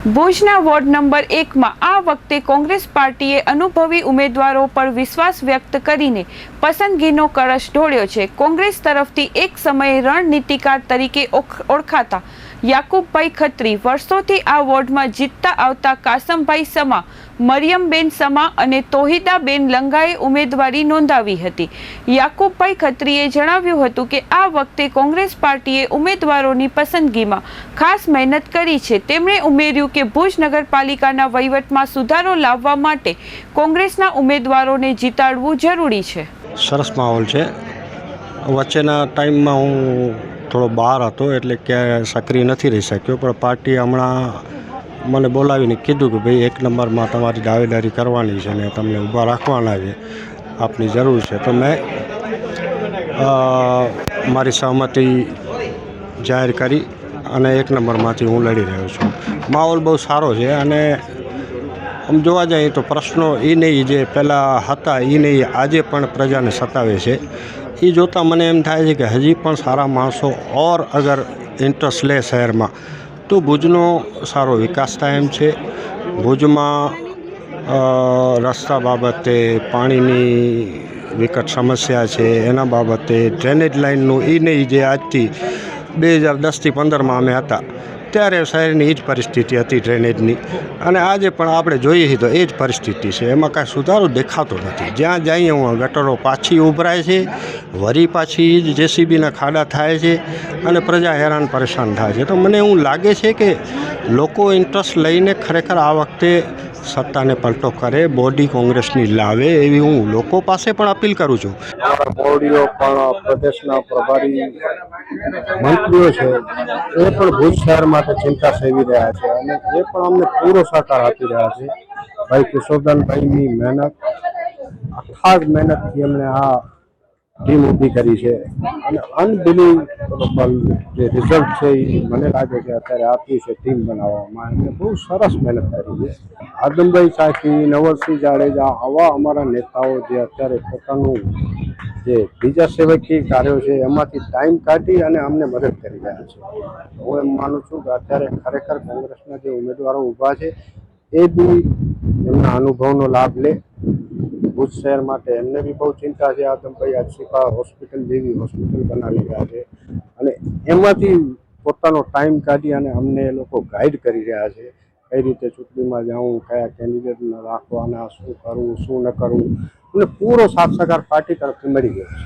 ભુજના ward number 1માં આ વખતે કોંગ્રેસ પાર્ટીએ અનુભવી ઉમેદવારો પર વિશ્વાસ વ્યક્ત કરીને પસંદગીનો કળશ ઢોળ્યો છે। કોંગ્રેસ તરફથી એક સમયે રણનીતિકાર તરીકે ઓળખાતા યાકુબભાઈ ખત્રી વર્ષોથી આ વોર્ડમાં જીતતા આવતા કાસમભાઈ સમા, મરિયમબેન સમા અને તોહિદાબેન લંગાએ ઉમેદવારી નોંધાવી હતી। યાકુબભાઈ ખત્રીએ જણાવ્યું હતું કે આ વખતે કોંગ્રેસ પાર્ટીએ ઉમેદવારોની પસંદગીમાં ખાસ મહેનત કરી છે। તેમણે ઉમેર્યું કે ભુજ નગરપાલિકાના વહીવટમાં સુધારો લાવવા માટે કોંગ્રેસના ઉમેદવારોને જીતાડવું જરૂરી છે। સરસ માહોલ છે। વચ્ચેના ટાઈમમાં હું થોડો બહાર હતો એટલે ક્યાંય સક્રિય નથી રહી શક્યો, પણ પાર્ટી હમણાં મને બોલાવીને કીધું કે ભાઈ 1 નંબરમાં તમારી દાવેદારી કરવાની છે ને તમને ઊભા રાખવાના છે, આપની જરૂર છે। તો મેં મારી સહમતિ જાહેર કરી અને 1 નંબરમાંથી હું લડી રહ્યો છું। માહોલ બહુ સારો છે અને આમ જોવા જઈએ તો પ્રશ્નો એ નહીં જે પહેલાં હતા એ નહીં આજે પણ પ્રજાને સતાવે છે। એ જોતાં મને એમ થાય છે કે હજી પણ સારા માણસો ઓર અગર ઇન્ટરેસ્ટ લે શહેરમાં તો ભુજનો સારો વિકાસ થાય એમ છે। ભુજમાં રસ્તા બાબતે, પાણીની વિકટ સમસ્યા છે એના બાબતે, ડ્રેનેજ લાઇનનું એ નહીં જે આજથી 2010થી 15માં અમે હતા ત્યારે શહેરની એ જ પરિસ્થિતિ હતી ડ્રેનેજની, અને આજે પણ આપણે જોઈએ તો એ જ પરિસ્થિતિ છે। એમાં કાંઈ સુધારો દેખાતો નથી। જ્યાં જઈએ હું ગટરો પાછી ઉભરાય છે, વરી પાછી જ જેસીબીના ખાડા થાય છે અને પ્રજા હેરાન પરેશાન થાય છે। તો મને એવું લાગે છે કે લોકો ઇન્ટરેસ્ટ લઈને ખરેખર આ વખતે સત્તાને પલટો કરે, બોડી કોંગ્રેસની લાવે એવી હું લોકો પાસે પણ અપીલ કરું છું। બોડીઓ પણ પ્રદેશના પ્રભારી મંત્રીઓ છે એ પણ ભુજ શહેર માટે ચિંતા સેવી રહ્યા છે અને એ પણ અમને પૂરો સહકાર આપી રહ્યા છે। ભાઈ કિશોરદાનભાઈની મહેનત, અથાગ મહેનતથી એમણે આ ટીમ ઊભી કરી છે અને અનબિલીવેબલ જે રિઝલ્ટ છે એ મને લાગે છે અત્યારે આપ્યું છે ટીમ બનાવવામાં, એમને બહુ સરસ મહેનત કરી છે। આદમભાઈ સાખી, નવલસિંહ જાડેજા આવા અમારા નેતાઓ જે અત્યારે પોતાનું જે બીજા સેવકીય કાર્યો છે એમાંથી ટાઈમ કાઢી અને અમને મદદ કરી રહ્યા છે। હું એમ માનું છું કે અત્યારે ખરેખર કોંગ્રેસના જે ઉમેદવારો ઊભા છે એ બી એમના અનુભવનો લાભ લે। ભુજ શહેર માટે એમને બી બહુ ચિંતા છે। આદમભાઈ આજીપા હોસ્પિટલ જેવી હોસ્પિટલ બનાવી રહ્યા છે અને એમાંથી પોતાનો ટાઈમ કાઢી અને અમને એ લોકો ગાઈડ કરી રહ્યા છે કઈ રીતે ચૂંટણીમાં જાઉં, કયા કેન્ડિડેટને રાખવાના, શું કરવું શું ન કરવું, અને પૂરો સાથ સહકાર પાર્ટી તરફથી મળી ગયો છે।